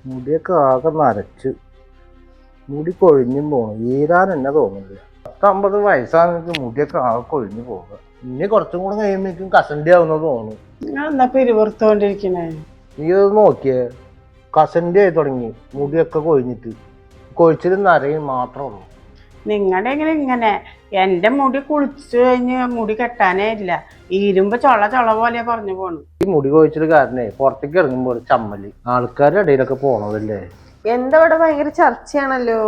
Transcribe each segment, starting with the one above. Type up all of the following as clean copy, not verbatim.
മുടിയൊക്കെ ആകെ നരച്ച് മുടി കൊഴിഞ്ഞും പോണു. ഈരാൻ എന്നെ തോന്നുന്നില്ല. 10-50 വയസ്സാണെങ്കിൽ മുടിയൊക്കെ ആകെ കൊഴിഞ്ഞു പോകുക. ഇനി കുറച്ചും കൂടെ കഴിയുമ്പോഴേക്കും കസണ്ടി ആവുന്ന തോന്നുന്നു. ഞാൻ എന്നാ പിരിവറുത്തോണ്ടിരിക്കണേ. നീ അത് നോക്കിയേ, കസണ്ടി ആയി തുടങ്ങി. മുടിയൊക്കെ കൊഴിഞ്ഞിട്ട് കൊഴിച്ചിലും നരയും മാത്രമേ ഉള്ളൂ. നിങ്ങളുടെ എങ്ങനെ ഇങ്ങനെ? എന്റെ മുടി കുളിച്ചു കഴിഞ്ഞ് മുടി കെട്ടാനേ ഇല്ല. ഇരുമ്പ് ചൊള പോലെ പറഞ്ഞു പോണു. ഈ മുടി കൊഴിച്ചിൽ കാരണേ പുറത്തേക്ക് ഇറങ്ങുമ്പോൾ ചമ്മല് ആൾക്കാരുടെ ഇടയിലൊക്കെ പോണതല്ലേ. എന്താ ഇവിടെ ഭയങ്കര ചർച്ചയാണല്ലോ.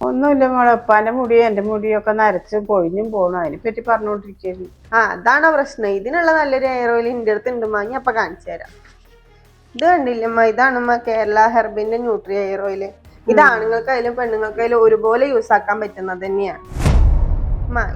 ഒന്നുമില്ല മോളെ, ഉപ്പാന്റെ മുടി എന്റെ മുടിയൊക്കെ നരച്ച് പൊഴിഞ്ഞും പോണു. അതിനെപ്പറ്റി പറഞ്ഞോണ്ടിരിക്കുന്നു. അതാണ് പ്രശ്നം. ഇതിനുള്ള നല്ലൊരു ഹെയർ ഓയിൽ എൻ്റെ അടുത്ത് ഉണ്ടമ്മ. ഞാൻ അപ്പൊ കാണിച്ചു തരാം. ഇത് കണ്ടില്ലമ്മ, ഇതാണമ്മ കേരള ഹെർബിന്റെ ന്യൂട്രി ഹെയർ ഓയില്. ഇത് ആണുങ്ങൾക്കായാലും പെണ്ണുങ്ങൾക്കായാലും ഒരുപോലെ യൂസ് ആക്കാൻ പറ്റുന്നത് തന്നെയാണ്.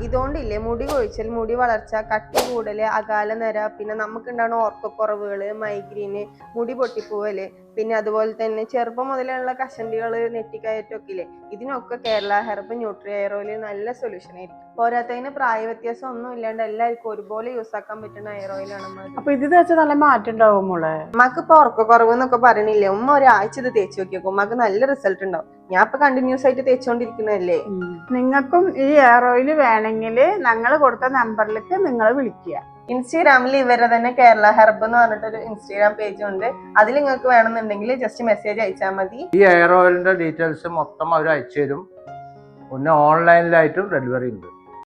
ഇതുകൊണ്ടില്ലേ മുടി കൊഴിച്ചൽ, മുടി വളർച്ച, കട്ടി കൂടല്, അകാല നര, പിന്നെ നമുക്കുണ്ടാവുന്ന ഓർക്കക്കുറവുകള്, മൈഗ്രീന്, മുടി പൊട്ടിപ്പോവല്, പിന്നെ അതുപോലെ തന്നെ ചെറുപ്പം മുതലുള്ള കഷണ്ടികള്, നെറ്റിക്കയറ്റൊക്കെ ഇല്ലേ, ഇതിനൊക്കെ Kerala herb nutri hair oil നല്ല സൊല്യൂഷൻ ആയിരിക്കും. പോരാത്തതിന് പ്രായ വ്യത്യാസം ഒന്നും ഇല്ലാണ്ട് എല്ലാവർക്കും ഒരുപോലെ യൂസ് ആക്കാൻ പറ്റുന്ന ഹെയർ ഓയിലാണ്. അപ്പൊ ഇത് തേച്ചാൽ നല്ല മാറ്റം ഉണ്ടാവും മോളെ? ഉമ്മക്ക് ഇപ്പൊ ഉറക്കക്കുറവ് എന്നൊക്കെ പറയണില്ലേ, ഉമ്മ ഒരാഴ്ച ഇത് തേച്ച് നോക്കിയൊക്കെ ഉമ്മക്ക് നല്ല റിസൾട്ട് ഉണ്ടാവും. ഞാൻ ഇപ്പൊ കണ്ടിന്യൂസ് ആയിട്ട് തേച്ചുകൊണ്ടിരിക്കുന്നതല്ലേ. നിങ്ങൾക്കും ഈ ഹെയർ ഓയിൽ വേണമെങ്കിൽ ഞങ്ങൾ കൊടുത്ത നമ്പറിലേക്ക് നിങ്ങൾ വിളിക്കുക. ഇൻസ്റ്റാഗ്രാമിൽ ഇവരെ തന്നെ കേരള ഹെർബ് എന്ന് പറഞ്ഞിട്ടൊരു ഇൻസ്റ്റാഗ്രാം പേജ് ഉണ്ട്. അതിൽ നിങ്ങൾക്ക് വേണമെന്നുണ്ടെങ്കിൽ ജസ്റ്റ് മെസ്സേജ് അയച്ചാൽ മതി. ഈ ഹെയർ ഓയിലിന്റെ ഡീറ്റെയിൽസ് മൊത്തം അവർ അയച്ചു തരും. പിന്നെ ഓൺലൈനിലായിട്ടും ഡെലിവറി ഉണ്ട്.